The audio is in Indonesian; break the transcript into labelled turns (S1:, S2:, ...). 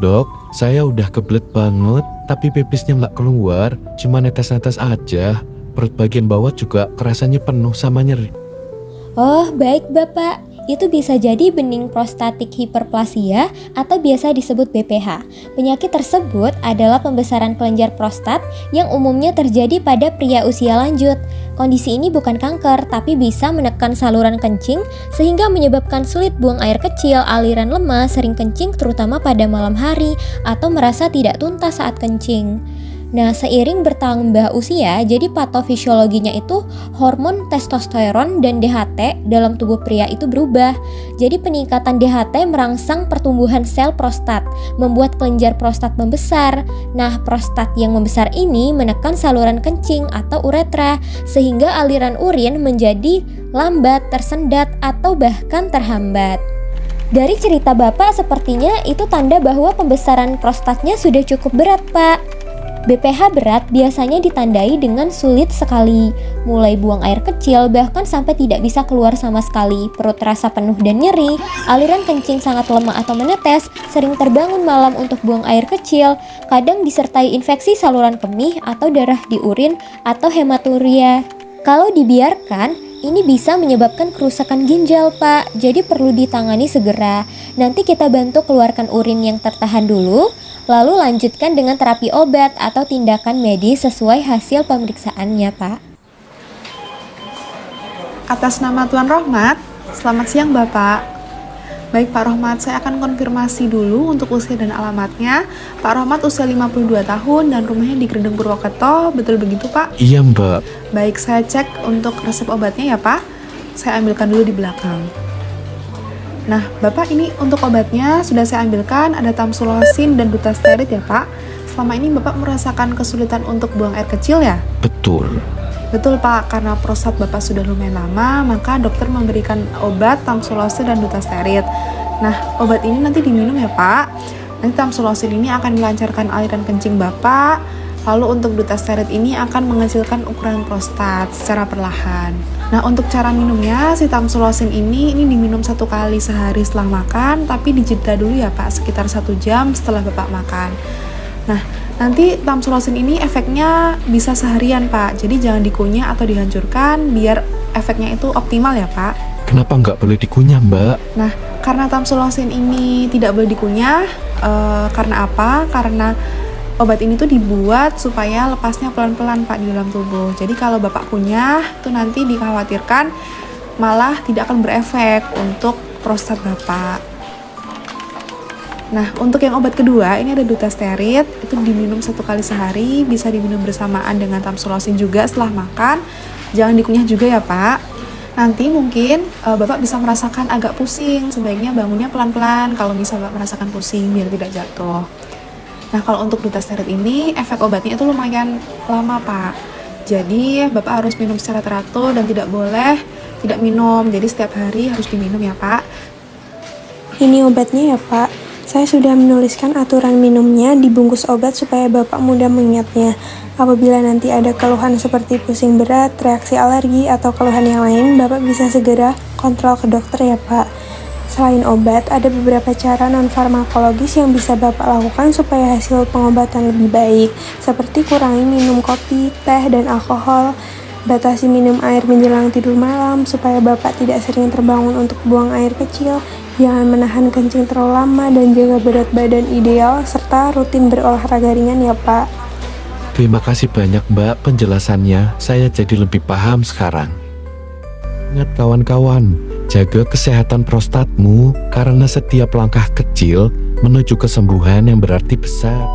S1: Dok, saya udah kebelet banget, tapi pipisnya nggak keluar, cuma netes-netes aja. Perut bagian bawah juga kerasanya penuh sama nyeri.
S2: Oh, baik Bapak. Itu bisa jadi bening prostatik hiperplasia atau biasa disebut BPH. Penyakit tersebut adalah pembesaran kelenjar prostat yang umumnya terjadi pada pria usia lanjut. Kondisi ini bukan kanker, tapi bisa menekan saluran kencing sehingga menyebabkan sulit buang air kecil, aliran lemah, sering kencing terutama pada malam hari, atau merasa tidak tuntas saat kencing. Nah, seiring bertambah usia, jadi patofisiologinya itu hormon testosteron dan DHT dalam tubuh pria itu berubah. Jadi peningkatan DHT merangsang pertumbuhan sel prostat, membuat kelenjar prostat membesar. Nah, prostat yang membesar ini menekan saluran kencing atau uretra, sehingga aliran urin menjadi lambat, tersendat, atau bahkan terhambat. Dari cerita Bapak sepertinya itu tanda bahwa pembesaran prostatnya sudah cukup berat, Pak. BPH berat biasanya ditandai dengan sulit sekali, mulai buang air kecil bahkan sampai tidak bisa keluar sama sekali, perut terasa penuh dan nyeri, aliran kencing sangat lemah atau menetes, sering terbangun malam untuk buang air kecil, kadang disertai infeksi saluran kemih atau darah di urin atau hematuria. Kalau dibiarkan, ini bisa menyebabkan kerusakan ginjal, Pak, jadi perlu ditangani segera. Nanti kita bantu keluarkan urin yang tertahan dulu, lalu lanjutkan dengan terapi obat atau tindakan medis sesuai hasil pemeriksaannya, Pak.
S3: Atas nama Tuan Rohmat, selamat siang Bapak. Baik Pak Rohmat, saya akan konfirmasi dulu untuk usia dan alamatnya. Pak Rohmat usia 52 tahun dan rumahnya di Gredeng Purwokerto, betul begitu Pak?
S1: Iya Mbak.
S3: Baik, saya cek untuk resep obatnya ya Pak. Saya ambilkan dulu di belakang. Nah, Bapak ini untuk obatnya sudah saya ambilkan, ada tamsulosin dan dutasterid ya Pak. Selama ini Bapak merasakan kesulitan untuk buang air kecil ya?
S1: Betul.
S3: Betul Pak, karena prostat Bapak sudah lumayan lama, maka dokter memberikan obat tamsulosin dan dutasterid. Nah, obat ini nanti diminum ya Pak. Nanti tamsulosin ini akan melancarkan aliran kencing Bapak, lalu untuk dutasterid ini akan mengecilkan ukuran prostat secara perlahan. Nah, untuk cara minumnya, si tamsulosin ini diminum 1 kali sehari setelah makan, tapi dijeda dulu ya Pak, sekitar 1 jam setelah Bapak makan. Nah, nanti tamsulosin ini efeknya bisa seharian Pak, jadi jangan dikunyah atau dihancurkan biar efeknya itu optimal ya Pak.
S1: Kenapa nggak boleh dikunyah Mbak?
S3: Nah, karena tamsulosin ini tidak boleh dikunyah, karena apa? Karena obat ini tuh dibuat supaya lepasnya pelan-pelan Pak di dalam tubuh. Jadi kalau Bapak kunyah, itu nanti dikhawatirkan malah tidak akan berefek untuk prostat Bapak. Nah, untuk yang obat kedua, ini ada dutasterid, itu diminum 1 kali sehari, bisa diminum bersamaan dengan tamsulosin juga setelah makan. Jangan dikunyah juga ya Pak. Nanti mungkin Bapak bisa merasakan agak pusing, sebaiknya bangunnya pelan-pelan kalau bisa Bapak merasakan pusing biar tidak jatuh. Nah, kalau untuk dutasterid ini, efek obatnya itu lumayan lama Pak. Jadi Bapak harus minum secara teratur dan tidak boleh tidak minum, jadi setiap hari harus diminum ya Pak.
S4: Ini obatnya ya Pak. Saya sudah menuliskan aturan minumnya di bungkus obat supaya Bapak mudah mengingatnya. Apabila nanti ada keluhan seperti pusing berat, reaksi alergi, atau keluhan yang lain, Bapak bisa segera kontrol ke dokter ya Pak. Selain obat, ada beberapa cara non-farmakologis yang bisa Bapak lakukan supaya hasil pengobatan lebih baik, seperti kurangi minum kopi, teh, dan alkohol, batasi minum air menjelang tidur malam supaya Bapak tidak sering terbangun untuk buang air kecil, jangan menahan kencing terlalu lama, dan jaga berat badan ideal, serta rutin berolahraga ringan ya Pak.
S1: Terima kasih banyak Mbak penjelasannya, saya jadi lebih paham sekarang. Ingat kawan-kawan, jaga kesehatan prostatmu karena setiap langkah kecil menuju kesembuhan yang berarti besar.